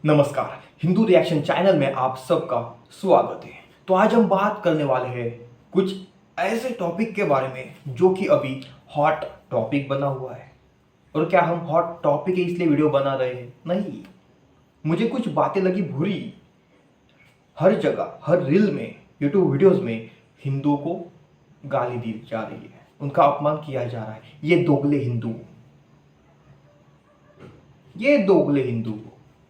नमस्कार, Hindu reaction channel में आप सबका स्वागत है। तो आज हम बात करने वाले हैं कुछ ऐसे टॉपिक के बारे में जो कि अभी हॉट टॉपिक बना हुआ है। और क्या हम हॉट टॉपिक इसलिए वीडियो बना रहे हैं? नहीं, मुझे कुछ बातें लगी बुरी। हर जगह, हर रील में, यूट्यूब वीडियोस में हिंदुओं को गाली दी जा रही है, उनका अपमान किया जा रहा है। ये दोगले हिंदू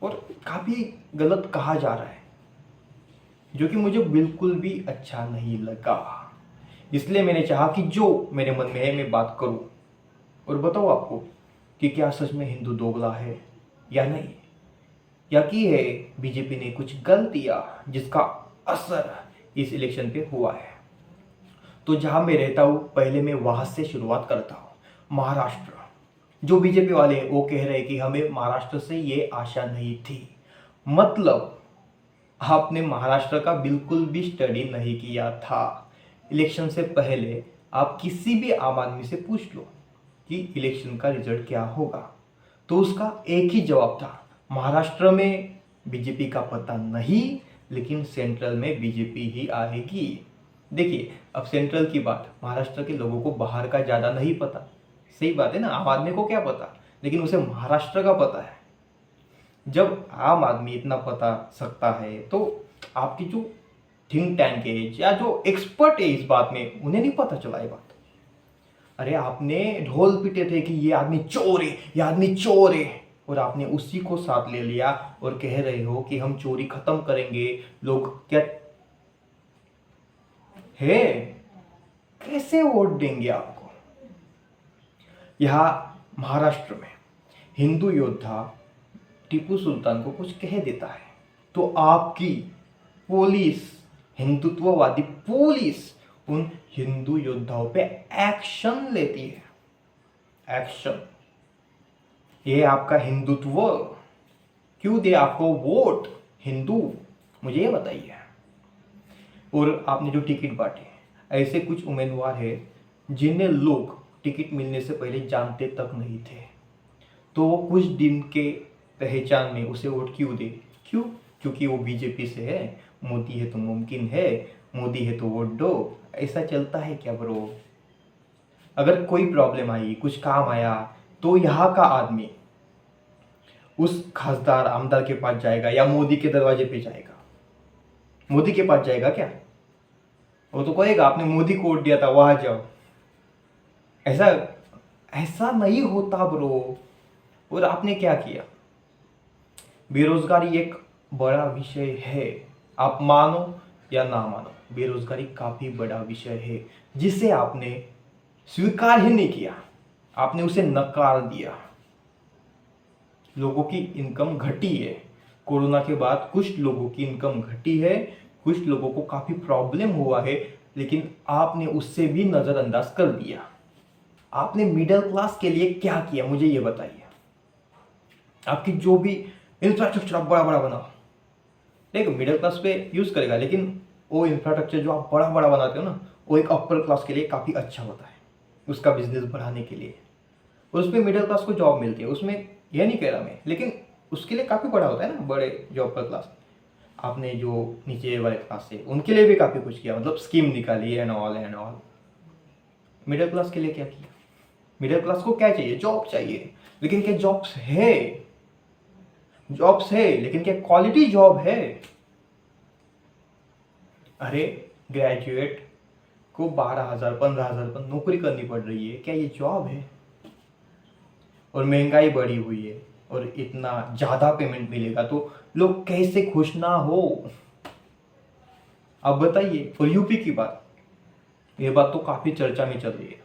और काफी गलत कहा जा रहा है, जो कि मुझे बिल्कुल भी अच्छा नहीं लगा। इसलिए मैंने चाहा कि जो मेरे मन में है मैं बात करूं और बताऊं आपको कि क्या सच में हिंदू दोगला है या नहीं, या कि है बीजेपी ने कुछ गलतियां जिसका असर इस इलेक्शन पे हुआ है। तो जहां मैं रहता हूं पहले मैं वहां से शुरुआत करता हूं। महाराष्ट्र, जो बीजेपी वाले हैं वो कह रहे हैं कि हमें महाराष्ट्र से ये आशा नहीं थी। मतलब आपने महाराष्ट्र का बिल्कुल भी स्टडी नहीं किया था। इलेक्शन से पहले आप किसी भी आम आदमी से पूछ लो कि इलेक्शन का रिजल्ट क्या होगा, तो उसका एक ही जवाब था, महाराष्ट्र में बीजेपी का पता नहीं, लेकिन सेंट्रल में बीजेपी ही आएगी। देखिए, अब सेंट्रल की बात, महाराष्ट्र के लोगों को बाहर का ज़्यादा नहीं पता। सही बात है ना, आम आदमी को क्या पता, लेकिन उसे महाराष्ट्र का पता है। जब आम आदमी इतना बता सकता है तो आपकी जो थिंक टैंक है या जो एक्सपर्ट है इस बात में, उन्हें नहीं पता चला ये बात। अरे आपने ढोल पीटे थे कि ये आदमी चोर है, ये आदमी चोर है, और आपने उसी को साथ ले लिया और कह रहे हो कि हम चोरी खत्म करेंगे। लोग क्या है, कैसे वोट देंगे आपको? यहां महाराष्ट्र में हिंदू योद्धा टीपू सुल्तान को कुछ कह देता है तो आपकी पुलिस, हिंदुत्ववादी पुलिस, उन हिंदू योद्धाओं पे एक्शन लेती है। एक्शन, ये आपका हिंदुत्व क्यों दे आपको वोट हिंदू? मुझे ये बताइए। और आपने जो टिकट बांटे, ऐसे कुछ उम्मीदवार है जिन्हें लोग टिकट मिलने से पहले जानते तक नहीं थे, तो वो कुछ दिन के पहचान में उसे वोट क्यों दे? क्यों? क्योंकि वो बीजेपी से है, मोदी है तो मुमकिन है, मोदी है तो वोट दो। ऐसा चलता है क्या ब्रो? अगर कोई प्रॉब्लम आई, कुछ काम आया, तो यहाँ का आदमी उस खासदार आमदार के पास जाएगा या मोदी के दरवाजे पे जाएगा? मोदी के पास जाएगा क्या? वो तो कहेगा आपने मोदी को वोट दिया था, वहां जाओ। ऐसा ऐसा नहीं होता ब्रो। और आपने क्या किया? बेरोजगारी एक बड़ा विषय है, आप मानो या ना मानो, बेरोजगारी काफी बड़ा विषय है जिसे आपने स्वीकार ही नहीं किया, आपने उसे नकार दिया। लोगों की इनकम घटी है, कोरोना के बाद कुछ लोगों की इनकम घटी है, कुछ लोगों को काफी प्रॉब्लम हुआ है, लेकिन आपने उससे भी नजरअंदाज कर दिया। आपने मिडिल क्लास के लिए क्या किया, मुझे ये बताइए। आपकी जो भी इंफ्रास्ट्रक्चर आप बड़ा बड़ा बनाओ, देखो मिडिल क्लास पे यूज करेगा, लेकिन वो इंफ्रास्ट्रक्चर जो आप बड़ा बड़ा बनाते हो ना, वो एक अपर क्लास के लिए काफी अच्छा होता है, उसका बिजनेस बढ़ाने के लिए। और उसमें मिडिल क्लास को जॉब मिलती है, उसमें यह नहीं कह रहा मैं, लेकिन उसके लिए काफी बड़ा होता है ना, बड़े जो अपर क्लास। आपने जो नीचे वाले क्लास से, उनके लिए भी काफी कुछ किया, मतलब स्कीम निकाली and all and all. Middle class के लिए क्या किया? मिडिल क्लास को क्या चाहिए? जॉब चाहिए, लेकिन क्या जॉब्स है? जॉब्स है, लेकिन क्या क्वालिटी जॉब है? अरे ग्रेजुएट को 12,000 15,000 पर नौकरी करनी पड़ रही है, क्या ये जॉब है? और महंगाई बढ़ी हुई है और इतना ज्यादा पेमेंट मिलेगा तो लोग कैसे खुश ना हो? अब बताइए। और यूपी की बात, ये बात तो काफी चर्चा में चल रही है,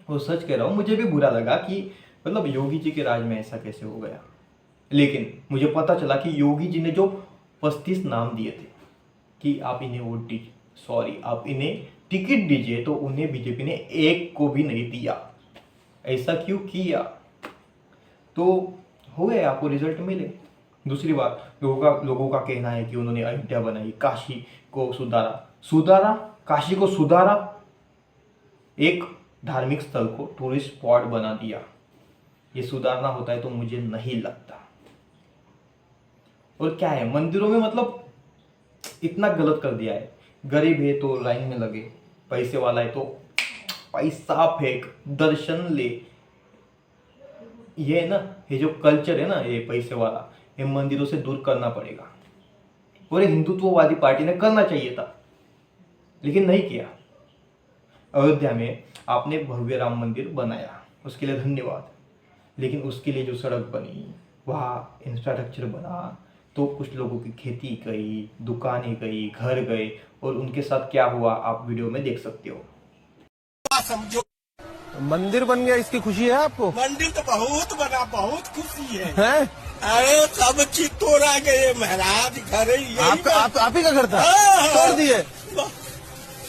और सच कह रहा हूं, मुझे भी बुरा लगा कि मतलब योगी जी के राज में ऐसा कैसे हो गया। लेकिन मुझे पता चला कि योगी जी ने जो 35 नाम दिए थे कि आप इन्हें वोट दीजिए, सॉरी आप इन्हें टिकट दीजिए, तो उन्हें बीजेपी ने एक को भी नहीं दिया। ऐसा क्यों किया? तो हो गया, आपको रिजल्ट मिले। दूसरी बात, लोगों का कहना है कि उन्होंने अयोध्या बनाई, काशी को सुधारा, काशी को सुधारा, एक धार्मिक स्थल को टूरिस्ट स्पॉट बना दिया। ये सुधारना होता है तो मुझे नहीं लगता। और क्या है, मंदिरों में मतलब इतना गलत कर दिया है। गरीब है तो लाइन में लगे, पैसे वाला है तो पैसा फेंक, दर्शन ले। ये है ना, ये जो कल्चर है ना, ये पैसे वाला, ये मंदिरों से दूर करना पड़ेगा। और ये हिंदुत्ववादी पार्टी ने करना चाहिए था, लेकिन नहीं किया। अयोध्या में आपने भव्य राम मंदिर बनाया, उसके लिए धन्यवाद, लेकिन उसके लिए जो सड़क बनी, वहाँ इंफ्रास्ट्रक्चर बना, तो कुछ लोगों की खेती गई, दुकानें गई, घर गए, और उनके साथ क्या हुआ आप वीडियो में देख सकते हो। समझो, मंदिर बन गया, इसकी खुशी है आपको? मंदिर तो बहुत बना, बहुत खुशी है। हैं? अरे सब चीज तोड़ा गए महाराज, घर आप ही का घर था? हाँ। तोड़ दिए?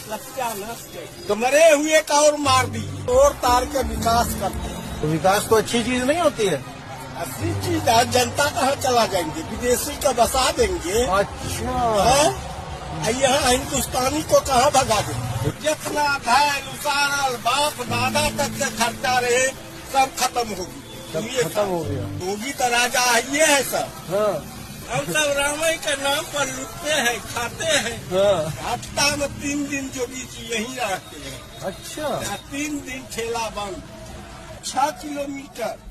सत्यानाश गए, तो मरे हुए का और मार दिए, तोड़ तार के विकास करते हैं। तो विकास तो अच्छी चीज नहीं होती है। असली चीज है, जनता कहाँ चला जाएंगे, विदेशी का बसा देंगे। अच्छा। यहाँ हिंदुस्तानी को कहाँ भगा देंगे। जितना धैर्य उसारल बाप दादा तक से खर्चा रहे, सब खत्म होगी। खत्म हो गया। होगी तो राजा ये है सब। हाँ। हम सब रामायण के नाम पर लुटते हैं, खाते हैं। हाँ। हफ्ता में 3 दिन जोगी जी यहीं रहते हैं। अच्छा। 3 दिन ठेला बंद, 6 किलोमीटर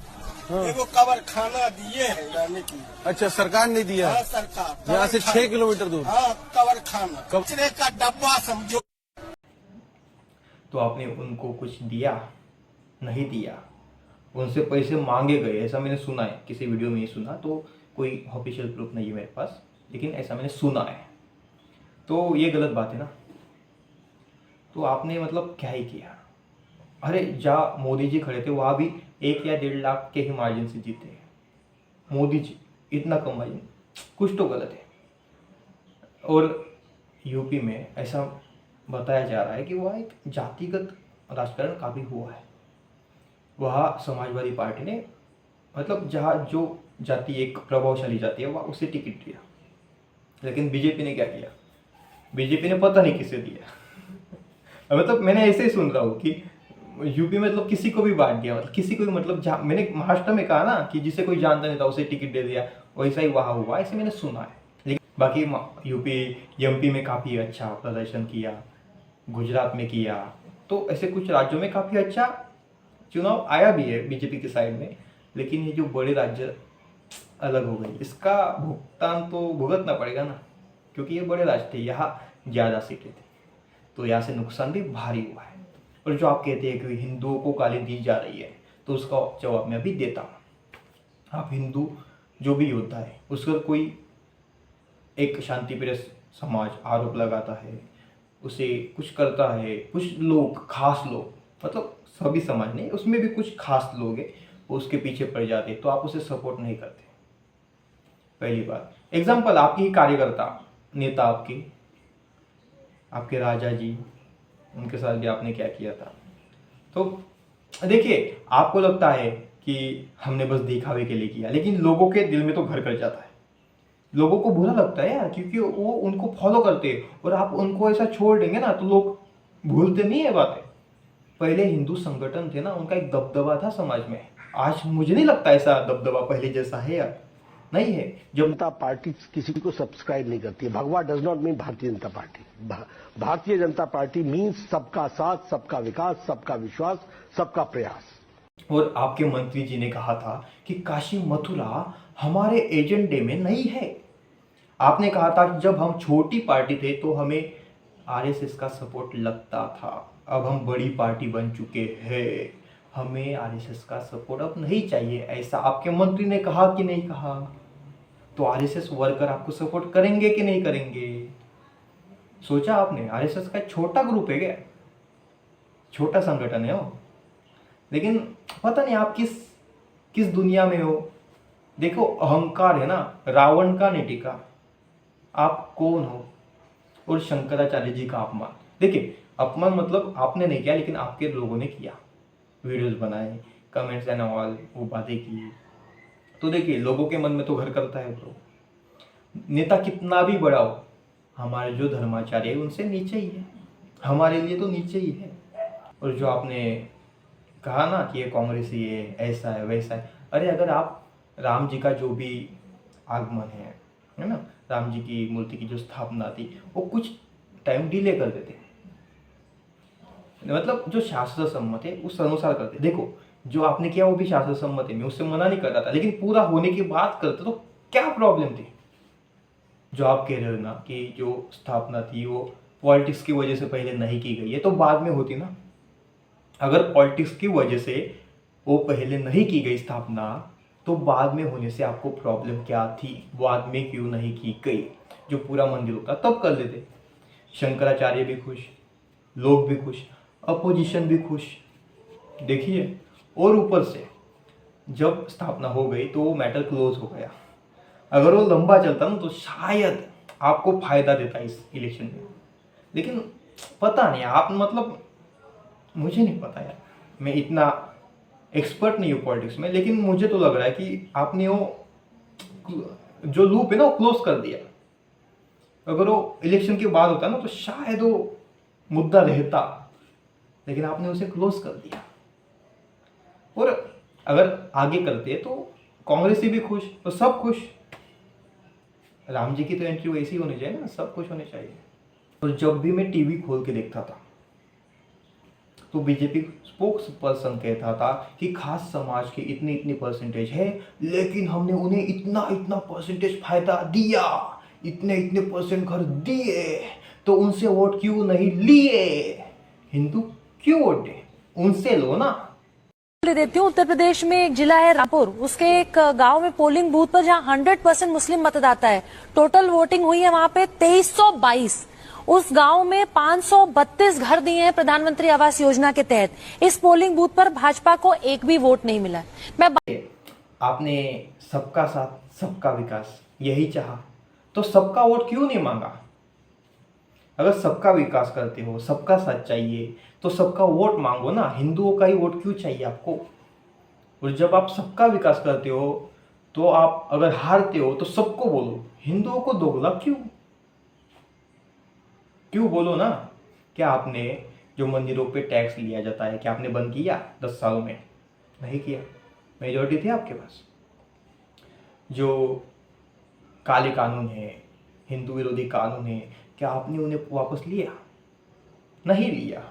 हाँ। एगो कबर खाना दिए है रहने की। अच्छा, सरकार ने दिया? हाँ, सरकार। यहाँ से 6 किलोमीटर दूर। हाँ, कबर खाना, कचरे का डब्बा समझो। तो आपने उनको कुछ दिया? नहीं दिया। उनसे पैसे मांगे गए, ऐसा मैंने सुना है, किसी वीडियो में ही सुना, तो कोई ऑफिशियल प्रूफ नहीं है मेरे पास, लेकिन ऐसा मैंने सुना है। तो ये गलत बात है ना। तो आपने मतलब क्या ही किया। अरे जहाँ मोदी जी खड़े थे वहाँ भी 1 या 1.5 लाख के ही मार्जिन से जीते हैं मोदी जी, इतना कम मार्जिन, कुछ तो गलत है। और यूपी में ऐसा बताया जा रहा है कि वह एक जातिगत राजकारण काफ़ी हुआ है। वहाँ समाजवादी पार्टी ने मतलब जहाँ जो जाति एक प्रभावशाली जाति है वहाँ उसे टिकट दिया, लेकिन बीजेपी ने क्या किया, बीजेपी ने पता नहीं किसे दिया। मतलब मैंने ऐसे ही सुन रहा हूँ कि यूपी में मतलब किसी को भी बांट दिया, मतलब किसी को भी, मतलब जहाँ मैंने महाराष्ट्र में कहा ना कि जिसे कोई जानता नहीं था उसे टिकट दे दिया, वैसा ही वहाँ हुआ, ऐसे मैंने सुना है। लेकिन बाकी यूपी एमपी में काफ़ी अच्छा प्रदर्शन किया, गुजरात में किया, तो ऐसे कुछ राज्यों में काफ़ी अच्छा चुनाव आया भी है बीजेपी के साइड में। लेकिन ये जो बड़े राज्य अलग हो गए, इसका भुगतान तो भुगतना पड़ेगा ना, क्योंकि ये बड़े राज्य थे, यहाँ ज़्यादा सीटें थी, तो यहाँ से नुकसान भी भारी हुआ है। और जो आप कहते हैं कि हिंदुओं को गाली दी जा रही है, तो उसका जवाब मैं अभी देता हूँ। आप हिंदू जो भी योद्धा है, उस पर कोई एक शांतिप्रिय समाज आरोप लगाता है, उसे कुछ करता है, कुछ लोग, खास लोग, मतलब सभी समाज नहीं, उसमें भी कुछ खास लोग हैं, वो उसके पीछे पड़ जाते, तो आप उसे सपोर्ट नहीं करते। पहली बात, एग्जाम्पल आपके ही कार्यकर्ता, नेता आपके राजा जी, उनके साथ भी आपने क्या किया था। तो देखिए, आपको लगता है कि हमने बस दिखावे के लिए किया, लेकिन लोगों के दिल में तो घर कर जाता है, लोगों को बुरा लगता है यार, क्योंकि वो उनको फॉलो करते हैं, और आप उनको ऐसा छोड़ देंगे ना तो लोग भूलते नहीं है बातें। पहले हिंदू संगठन थे ना, उनका एक दबदबा था समाज में, आज मुझे नहीं लगता ऐसा दबदबा पहले जैसा है यार, नहीं है। जब जनता पार्टी किसी को सब्सक्राइब नहीं करती है। भगवा does not mean Bharatiya Janata party. Bharatiya Janata party means सबका साथ, सबका विकास, सबका विश्वास, सबका प्रयास। और आपके मंत्री जी ने कहा था कि काशी मथुरा हमारे एजेंडे में नहीं है। आपने कहा था कि जब हम छोटी पार्टी थे तो हमें आरएसएस का सपोर्ट लगता था, अब हम बड़ी पार्टी बन चुके हैं, हमें आरएसएस का सपोर्ट अब नहीं चाहिए, ऐसा आपके मंत्री ने कहा कि नहीं कहा। तो आरएसएस वर्कर आपको सपोर्ट करेंगे कि नहीं करेंगे? सोचा आपने? आरएसएस का छोटा ग्रुप है क्या, छोटा संगठन है वो, लेकिन पता नहीं आप किस दुनिया में हो। देखो, अहंकार है ना, रावण का नहीं टिका, आप कौन हो। और शंकराचार्य जी का अपमान, देखिए अपमान मतलब आपने नहीं किया, लेकिन आपके लोगों ने किया, वीडियोस बनाए, कमेंट्स एंड ऑल, वो बातें की, तो देखिए लोगों के मन में तो घर करता है ब्रो। नेता कितना भी बड़ा हो, हमारे जो धर्माचार्य है उनसे नीचे ही है, हमारे लिए तो नीचे ही है। और जो आपने कहा ना कि ये कांग्रेसी है, ऐसा है वैसा है, अरे अगर आप राम जी का जो भी आगमन है, है ना, राम जी की मूर्ति की जो स्थापना थी वो कुछ टाइम डिले कर देते, मतलब जो शास्त्र सम्मत है उस अनुसार करते। देखो जो आपने किया वो भी शास्त्र सम्मत है, मैं उससे मना नहीं कर रहा था, लेकिन पूरा होने की बात करते तो क्या प्रॉब्लम थी? जो आप कह रहे हो ना कि जो स्थापना थी वो पॉलिटिक्स की वजह से पहले नहीं की गई है, तो बाद में होती ना। अगर पॉलिटिक्स की वजह से वो पहले नहीं की गई स्थापना, तो बाद में होने से आपको प्रॉब्लम क्या थी? बाद में क्यों नहीं की गई? जो पूरा मंदिर होता तब कर लेते। शंकराचार्य भी खुश, लोग भी खुश, अपोजिशन भी खुश। देखिए, और ऊपर से जब स्थापना हो गई तो वो मैटर क्लोज हो गया। अगर वो लंबा चलता ना तो शायद आपको फायदा देता इस इलेक्शन में, लेकिन पता नहीं आप, मतलब मुझे नहीं पता यार, मैं इतना एक्सपर्ट नहीं हूँ पॉलिटिक्स में, लेकिन मुझे तो लग रहा है कि आपने वो जो लूप है ना वो क्लोज कर दिया। अगर वो इलेक्शन के बाद होता ना तो शायद वो मुद्दा रहता, लेकिन आपने उसे क्लोज कर दिया। और अगर आगे करते तो कांग्रेस भी खुश, तो सब खुश। राम जी की तो एंट्री वैसी होनी चाहिए ना, सब खुश होने चाहिए। तो जब भी मैं टीवी खोल के देखता था तो बीजेपी स्पोक्स पर्सन कहता था कि खास समाज के इतनी इतनी परसेंटेज है, लेकिन हमने उन्हें इतना इतना परसेंटेज फायदा दिया, इतने इतने परसेंट घर दिए, तो उनसे वोट क्यों नहीं लिए? हिंदू क्यों वोट दे? उनसे लो ना। ले देती हूँ। उत्तर प्रदेश में एक जिला है रामपुर, उसके एक गांव में पोलिंग बूथ पर जहां 100% मुस्लिम मतदाता है, टोटल वोटिंग हुई है वहां पे 2322। उस गांव में 532 घर दिए हैं प्रधानमंत्री आवास योजना के तहत। इस पोलिंग बूथ पर भाजपा को एक भी वोट नहीं मिला। आपने सबका साथ सबका विकास यही चाहा, तो सबका वोट क्यों नहीं मांगा? अगर सबका विकास करते हो, सबका साथ चाहिए, तो सबका वोट मांगो ना। हिंदुओं का ही वोट क्यों चाहिए आपको? और जब आप सबका विकास करते हो तो आप अगर हारते हो तो सबको बोलो, हिंदुओं को दोगला क्यों बोलो ना। क्या आपने जो मंदिरों पे टैक्स लिया जाता है, क्या आपने बंद किया 10 सालों में? नहीं किया, मेजॉरिटी थी आपके पास। जो काले कानून है, हिंदू विरोधी कानून है, क्या आपने उन्हें वापस लिया? नहीं लिया।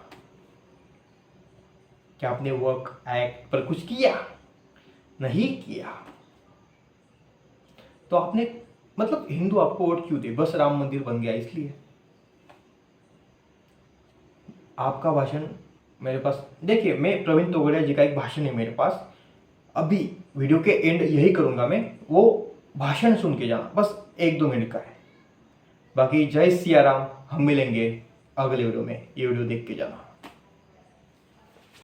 क्या आपने वर्क एक्ट पर कुछ किया? नहीं किया। तो आपने, मतलब हिंदू आपको वोट क्यों दे? बस राम मंदिर बन गया इसलिए। आपका भाषण मेरे पास, देखिए मैं प्रवीण तोगड़िया जी का एक भाषण है मेरे पास, अभी वीडियो के एंड यही करूंगा मैं, वो भाषण सुन के जाना, बस 1-2 मिनट का है। बाकी जय सिया राम, हम मिलेंगे अगले वीडियो में, ये वीडियो देख के जाना।